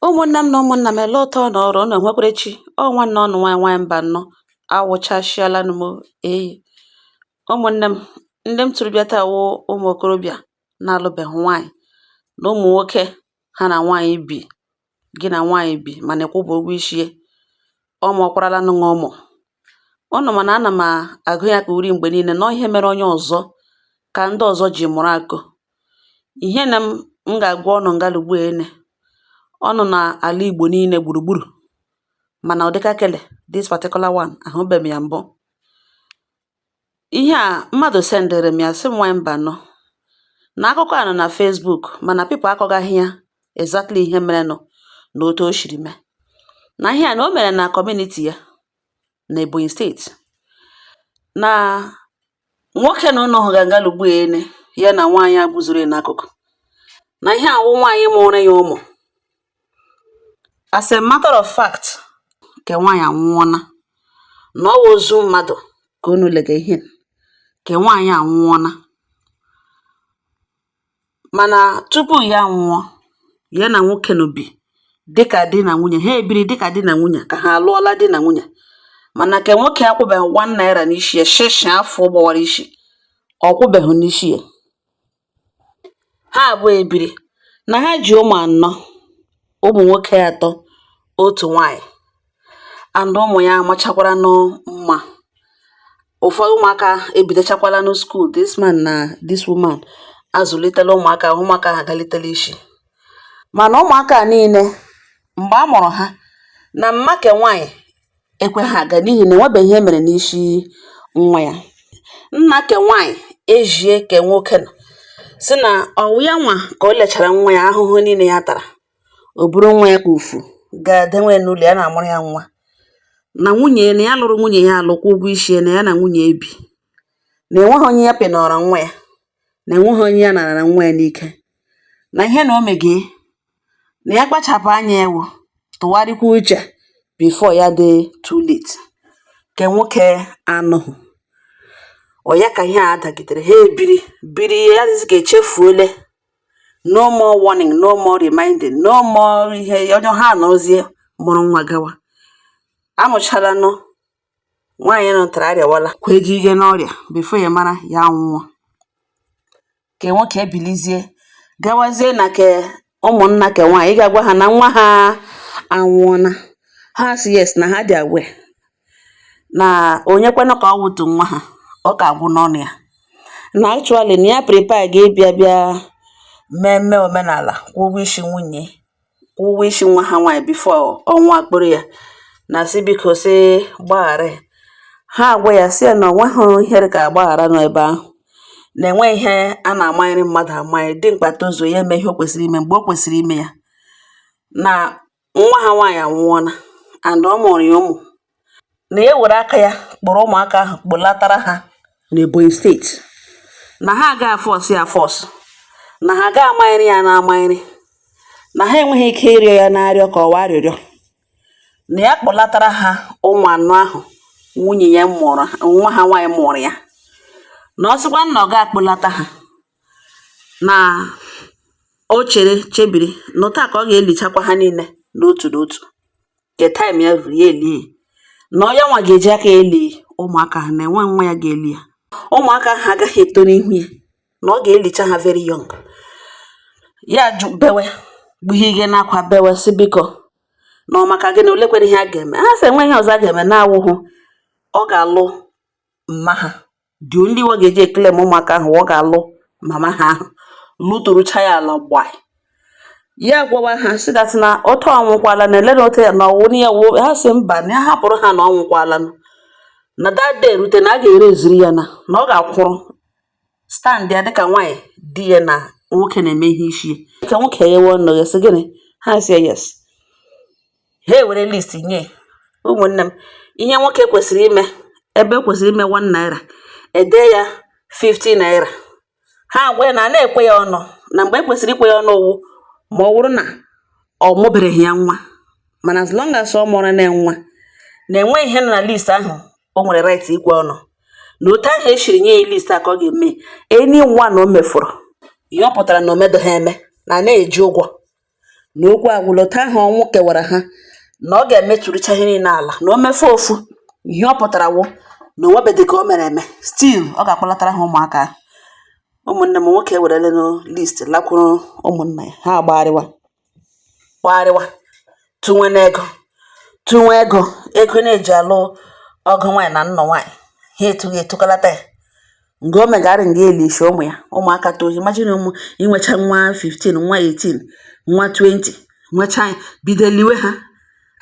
Ụmụnne m na ụmụnna m ele ụtọ na ọrụ unu enwekwarechi nwanne ọnụ nwaanyị mba nnọọ awụchasịalanụ m eyi. Ụmụnne m ndị m tụrụ bịa taa wụ ụmụ okorobịa na-alụbeghị nwaanyị na ụmụ nwoke ha na nwaanyị bi gị na nwaanyị bi mana ịkwụba ụgwọ isi ya. Ọ mụọkwaranụ gị ụmụ. Unu ma na ana m agụ ya ka uri mgbe niile nọọ ihe mere onye ọzọ ka ndị ọzọ ji mụrụ akụ. Ihe na m ga-agwa ọnụ ngalugbu ene ọnụ n'ala Igbo niile gburugburu mana ọ dịka kele this particular one ahụbeghị m ya mbụ. Ihe a mmadụ sendịrị m ya sị m nwaanyị mba nọ na akụkọ a nọ na Facebook mana people akọgaghị ya exactly ihe merenụ na otu o siri mee. Na ihe a na o mere na community ya na Ebonyi steeti na nwoke na ụnọ hụga ngalugbu ene ya na nwaanyị a guzoro n'akụkụ na ihe awụ nwaanyị mụrụ ya ụmụ. As a matter of fact, ke nwaanyị anwụọna na ọ wụ ozu mmadụ ka unu lega ihe ke nwaanyị anwụọna. Mana tupu ya anwụọ ya na nwoke n'obi dịka di na nwunye ha ebiri dịka di na nwunye ka ha alụọla di na nwunye mana ke nwoke akwụbeghị 1 naira n'isi ya shishi afọ gbawara isi ọ kwụbeghị n'isi ya. Ha abụọ ebiri na ha ji ụmụ anọ ụmụ nwoke atọ otu nwaanyị and ụmụ ya amachakwara mma. Ụfọdụ ụmụaka ebidochakwala na school. This man na this woman azụlitela ụmụaka ụmụaka ha galitela isi mana ụmụaka niile mgbe a mụrụ ha na mma ke nwaanyị ekwe ha aga n'ihi na enwebeghị ihe mere n'isi nwa ya. Nna ke nwaanyị ejie ke nwoke nọ si na ọwụ ya nwa ka o lechara nwa ya ahụhụ niile ya tara o buru nwa ya kpufu gaa denwe n'ụlọ ya na-amụrụ ya nwa na nwunye na ya lụrụ nwunye ya alụkwa ụgwọ isi na ya na nwunye ebi na enweghị onye ya pịnọrọ nwa ya na enweghị onye ya narara nwa ya n'ike na ihe na o mege na ya kpachapụ anya ewu tụgharịkwa uche before ya dị too late ke nwoke anụghị. Ọ ya ka ihe a dagidere ha biri ya dịzị ka echefuole. No more warning, no more reminding, no more ihe onye ha anọzie mụrụ nwa gawa. Amụchala nwaanyị nọtara arịawala kwejige n'ọrịa before ya mara ya nwụọ. Ke nwoke ebilizie gawazie na ke ụmụnna ke nwaanyị ga-agwa ha na nwa ha anwụọna. Ha sị yes na ha dị aware na onye kwenụ ka ọ wụtu nwa ha ọ ka agwụ n'ọnụ ya na actually na ya prepare ga-ebịa bịa mmemme omenala kwụọ ụgwọ isi nwunye kwụọ ụgwọ isi nwa ha nwaanyị before ọnwa akpụrụ ya na sị biko sị gbaghara ya. Ha agwa ya sị ya na onweghị ihe dị ka agbaghara nọ ebe ahụ na enwe ihe a na-amanyere mmadụ amanye dị mkpa tozuo ya eme ihe o kwesịrị ime mgbe o kwesịrị ime ya na nwa ha nwaanyị anwụọna and ọ mụrụ ya ụmụ na ya were aka ya kpọrọ ụmụaka ahụ kpọlatara ha n'Ebonyi steeti na ha agaghị force ya force na ha ga-amanyere ya na-amanyere na ha enweghị ike ịrịọ ya na-arịọ ka ọwa arịrịọ na ya kpọlatara ha ụmụ anọ ahụ nwunye ya mụrụ nwa ha nwaanyị mụrụ ya na ọ sịkwa na ọ ga-akpọlata ha na o chebiri na taa ka ọ ga-elichakwa ha niile n'otu n'otu ke time ya ruru ya elie na ọ ya nwa ga-eji aka eli ụmụaka ha na enwe nwa ya ga-eli ya. Ụmụaka ha agaghị eto n'ihu ya na ọ ga-elicha ha very young. Ya jụ bewe gbuhige n'akwa bewe sị biko na ọ maka gịnị olekwere ihe a ga-eme. Ha sị enwe ihe ọzọ a ga-eme na-awụhụ ọ ga-alụ mma ha dị ndị ọ ga-eji ekele ma ụmụaka ahụ ọ ga-alụ mama ha ahụ lụtụrụcha ya ala gbaa ya gwawa ha sị gasị na otu ọnwụkwala na ele na otu ya na ọwụ ya wuo. Ha sị mba na ya hapụrụ ha na ọnwụkwala na that day rute na a ga-ere eziri ya na ọ ga-akwụrụ stand ya dịka nwaanyị di ya na nwoke na-eme ihe isi ka nwoke ya ewe ọnụ ya sị gịnị. Ha sị yes. Ha ewere list nye ụmụnne m ihe nwoke kwesịrị ime ebe kwesịrị ime 1 naira ede ya 50 naira. Ha agwa ya na a na-ekwe ya ọnụ na mgbe ekwesịrị ikwe ya ọnụ owu ma ọ wụrụ na ọ mụbereghị ya nwa mana as long as ọ mụrụ na nwa na enwe ihe nọ na list ahụ o nwere right ikwe ọnụ na otu ahụ eshiri nye ya list a ka ọ ga-eme any one o mefuru ihe ọ pụtara na o medoghị eme na na-eji ụgwọ na okwu agwụlọta ahụ ọnwụ kewara ha na ọ ga-emetụrịcha ihe niile ala na o mefe ofu ihe ọ pụtara wụ na onwebedị ka o mere eme stil ọ ga-akpọlatara ha ụmụaka ahụ. Ụmụnne m nwoke ewerele na list lakwuru ụmụnna ya ha gbagharịwa tụnwe n'ego ego na-eji alụ ọgụ nwaanyị na nnọ nwaanyị ha etughị etụkalata ya nke o megarị nga elishi ụmụ ya ụmụaka tozi imagine ụmụ inwecha nwa 15 nwa 18 nwa 20 nwecha bido liwe ha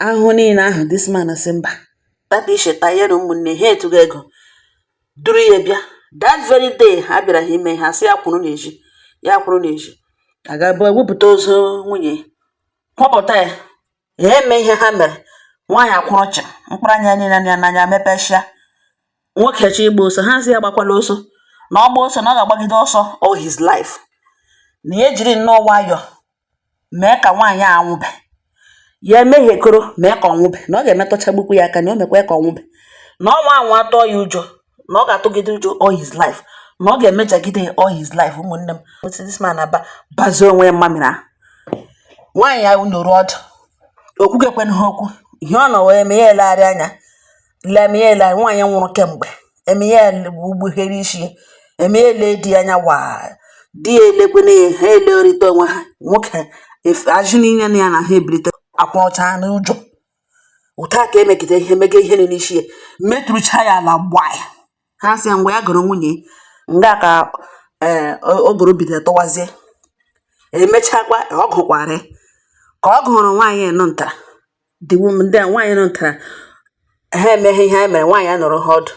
ahụhụ niile ahụ this man sị mba tata isheta ya na ụmụnne ha etughị ego duru ya bịa that very day ha bịara ha ime ha sị ya kwụrụ n'ezi agaba ewepụta ozu nwunye kpọpụta ya eme ihe ha mere nwaanyị akwụrụ chịm mkpụrụ anya niile ya n'anya mepechia nwoke chi igba ọsọ ha sị ya gbakwala ọsọ na ọ gba ọsọ na ọ ga-agbagide ọsọ all his life na ya ejiri nnọọ nwayọọ mee ka nwaanyị a anwụbe ya emehiekoro mee ka ọnwụbe na ọ ga-emetụchagbukwu ya aka na o mekwa ka ọnwụbe na ọnwa anwa atọ ya ụjọ na ọ ga-atụgide ụjọ all his life na ọ ga-emejagide ya all his life. Ụmụnne m this man bazie onwe ya mmamịrị ahụ nwaanyị ya nọrọ ọdụ okwugekwen ha okwu ihe ọ nọ wee eme ya elegharị anya lemele nwaanyị nwụrụ kemgbe eme ya ugbughere isi eme ya ele di anya di ya elekwene ya ha eleorite onwe ha nwoke ajụ niile na ya na ha ebilite akwụrụcha n'ụjọ ụta ka emegide ihe mege ihe n'isi ya metụrụcha ya ala gbaa ya ha sị ya ngwa ya gụrụ nwunye nga ka ogoro bidoro tọwazie emechakwa ọ gụkwara ka ọ gụrụ nwaanyị nọ ntara ndị nwaanyị nọ ntara ha emeghe ihe ha mere nwaanyị a nọrọ ha ọdụ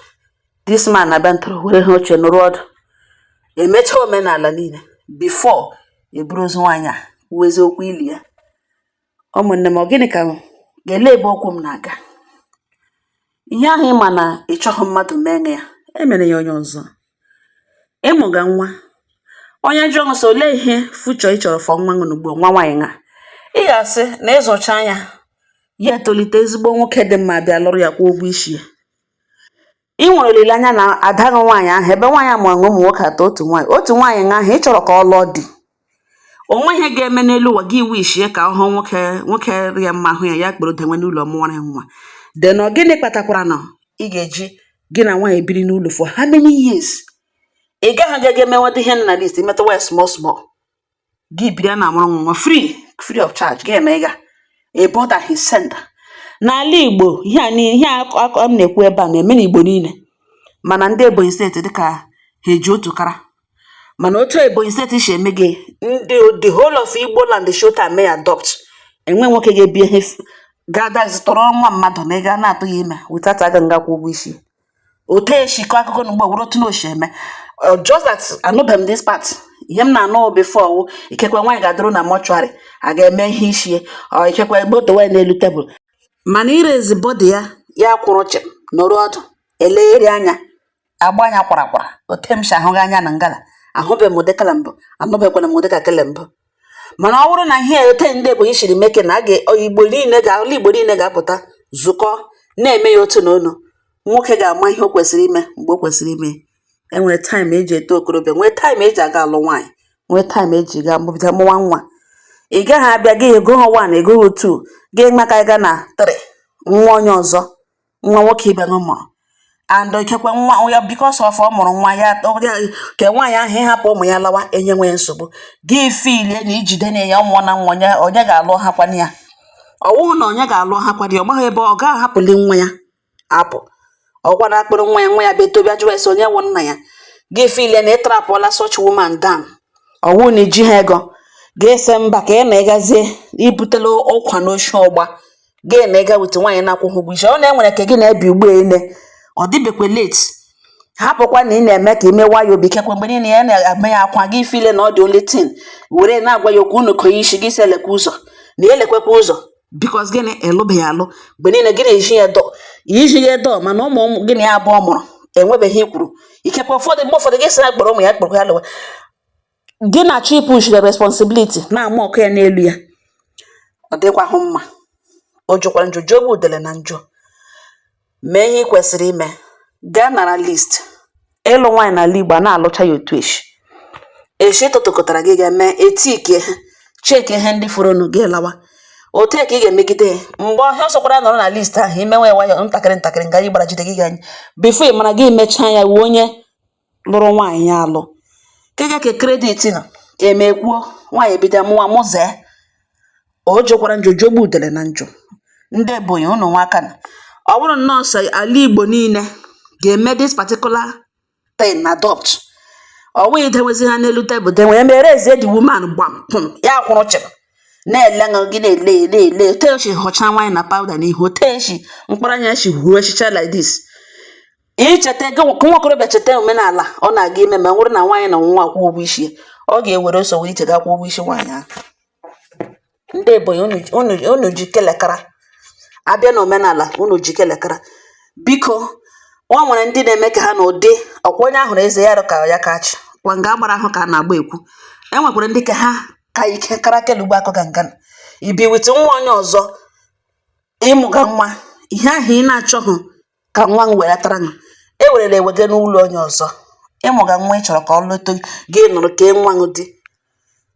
this man abịa ntara were ha oche nọrọ ọdụ emecha omenala niile before eburu ozu nwaanyị a wezi okwu ili ya. Ụmụnne m ọ gịnị ka ga-ele ebe okwu m na-aga ihe ahụ ịma na ịchọghị mmadụ mee ya emere ya onye ọzọ ịmụga nwa onye jụọ nsọ olee ihe fuchọ ị chọrọ fọ nwa n'ugbo nwa nwaanyị nga ị ga-asị na ịzụcha anya ya etolite ezigbo nwoke dị mma bịa lụrụ ya kwa ụgwọ isi ya. Ị nwere olileanya na adaghị nwaanyị ahụ ebe nwaanyị amụrụ ụmụ nwoke atọ otu nwaanyị nga ahụ ị chọrọ ka ọ lụọ di onwe ihe ga-eme n'elu ụwa gị wishie ka ọ hụ nwoke ya mma ahụ ya kpere odenwe n'ụlọ mụọrọ ya nwa de na gịnị kpatakwara na ị ga-eji gị na nwaanyị biri n'ụlọ for how many years ị gaghị aga emenweta ihe na list imetawa ya small gị biri na amụrụ nwa free of charge gị eme ịga ebọda his sender. N'ala Igbo ihe akọ m na-ekwu ebe a na-eme n'Igbo niile mana ndị Ebonyi steeti dịka ha eji otu kara mana otu Ebonyi steeti si eme gị ndị the whole of Igbo land shota may adopt enwe nwoke ga-ebi ihe gada zụtọrọ nwa mmadụ na ịga na-atụ ya ime without aga ngakwa ụgwọ isi otu eshikọ akụkọ n'ugbo were otu n'oshi eme just that anụbeghị m this part ihe m na-anụ before ikekwe nwaanyị ga-adụrụ na mọchụarị a ga-eme ihe ichie ikekwe gbodowe n'elu tebụl mana irezi bọdị ya kwụrụ chịm nọrọ ọdụ elegharị anya agba anya kwara ote m si ahụghị anya na ngala ahụbeghị m ụdịkala mbụ anụbeghịkwana m ụdịka kele mbụ mana ọ bụrụ na ihe ote ndị Ebonyi siri meke na Igbo niile ga-apụta zukọ na-eme ya otu n'onu nwoke ga-ama ihe o kwesịrị ime mgbe o kwesịrị ime enwere taịm eji eto okorobịa nwee taịm eji aga alụ nwaanyị nwee taịm eji ga mụbido mụwa nwa ị gaghị abịa gị ego ha 1 ego ha 2 gị maka ịga na 3 nwa onye ọzọ nwa nwoke ibe gị mụrụ and ikekwe nwa ya because of ọ mụrụ nwa ya ke nwaanyị ahụ ịhapụ ụmụ ya lawa enye nwee nsogbu gị filie na ijide na ya ụmụ na nwa onye ga-alụ ha kwana ya ọwụhụ na onye ga-alụ ha kwana ya ọ maghị ebe ọ ga-ahapụli nwa ya apụ ọgwara akpịrị nwa ya betobịa jụọ ese onye wụ nna ya gị filie na ịtrapụọla such woman down ọwụ na iji ha ego ga-ese mba ka ị na-egazie ibutela ụkwa n'oshi ọgba gị na ịga wete nwaanyị na-akwụghị ụgwọ isi ọ na-enwere ka gị na-ebi ụgbọele ọ dịbekwe late hapụkwa na ị na-eme ka ime wayo obi kekwe mgbe niile ya na-eme ya akwa gị file na ọ dị only tin were na-agwa ya okwu unu koyi isi gị si elekwa ụzọ na elekwekwa ụzọ bikos gịnị elụbeghị alụ mgbe niile gị na-eji ya dọ mana ụmụ gịnị ya abụọ mụrụ enwebeghị ikwuru ikekwe ụfọdụ gị si na kpọrọ ụmụ ya kpọrọ ya lụwa gị na chi push the responsibility na-ama ọkụ ya n'elu ya ọ dịkwahụ mma o jụkwara njọ jụọ bụ udele na njọ mee ihe ị kwesịrị ime gaa nara list ịlụ nwaanyị n'ala Igbo a na-alụcha ya otu echi tụtụkọtara gị ga-eme etike ha cheki ihe ndị fọrọ unu gị lawa otu ka ị ga-emegide mgbe ọhịa ọsọkwara nọrọ na list ahụ imenwe nwayọ ntakịrị nga anyị gbara jide gị ganye bifo ị mara gị mechaa ya wuo onye lụrụ nwaanyị ya alụ kega ka kredit nọ emekwuo nwaanyị ebido mụwa mụzee o jokwara njọ jogbu udele na njọ ndị Ebonyi unu nwa aka na ọ bụrụ nọọsụ ala Igbo niile ga-eme this particular thing adopt ọwụ idewezi ha n'elu tebụl denwe ya mere eze the woman gbam pum ya kwụrụ chịrị na-ele gị na-ele otechi hụcha nwaanyị na powder n'ihu otechi mkpụrụ anya chi huo echicha like this icheta nwa okorobịa cheta omenala ọ na-aga ime ma nwụrụ na nwaanyị na nwa akwụ ụgwọ isi ọ ga-ewere oso were ichega akwụ ụgwọ isi nwaanyị ahụ ndị Ebonyi unu ji kelekara abịa na omenala unu ji kelekara biko nwa nwere ndị na-eme ka ha na ụdị ọkwa onye ahụrụ eze ya ka ya kachi kwa nga agbara ahụ ka a na-agba ekwu enwekwara ndị ka ha ka ike kara kelugbo akọ gangana ibi wit nwa onye ọzọ ịmụga nwa ihe ahụ ị na-achọghị ka nwa m welatara nụ ewerela ewega n'ụlọ onye ọzọ ịmụga nwa ị chọrọ ka ọ lụta gị nụrụ ka nwa m dị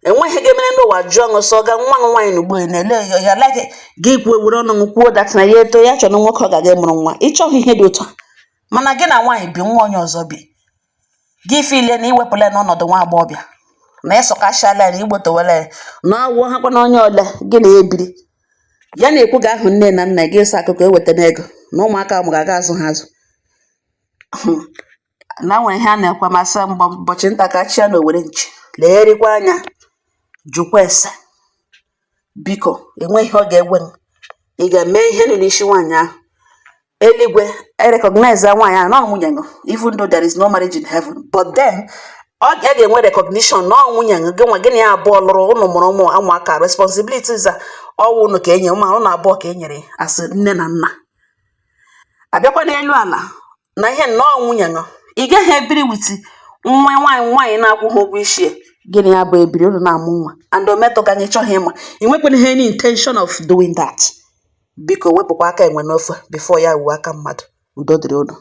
enweghị ga-emere n'ụwa jụọ ṅụ sọ ga nwa m nwaanyị n'ugbo na-ele ya like gị kwuo were ọnụ m kwuo dat na ya eto ya chọrọ nwoke ọ ga-aga mụrụ nwa ịchọghị ihe dị ụtọ mana gị na nwaanyị bi nwa onye ọzọ bi gị file na iwepụla n'ọnọdụ nwa agbọghọbịa na ịsọkachala na igbotowela ya na ọwụọ ha kwana onye ole gị na ya ebiri ya na-ekwu ga ahụ nne na nna gị ịsa akụkọ eweta n'ego na ụmụaka m ga-aga azụ ha azụ na nwere ihe a na-ekwe masị ụbọchị nta ka chia na owere nchi legherịkwa anya jụkwa ese biko enweghị ihe ọ ga-egwe m ị ga-eme ihe niile isi nwaanyị ahụ eluigwe recognize nwaanyị ahụ na nwunye gị even though there is no marriage in heaven but then ọ ga-enwe recognition na nwunye gị nwa gịnị ya abụọ lụrụ ụnụ mụrụ ụmụ ụmụaka responsibilities a ọwụ ụnụ ka enye ụnụ abụọ ka e nyere asị nne na nna abịakwa n'elu ala na ihe nnọọ nwunye gị ị gaghị ebiri witi nwa nwaanyị na-akwụghị ụgwọ isi gịnị ya bụ ebiri ụnụ na-amụ nwa and ometọ ka anyị chọghị ịma ị nwekwana ihe any intention of doing that biko wepụkwa aka enwe n'ofe before ya wuo aka mmadụ udo dịrị ụnụ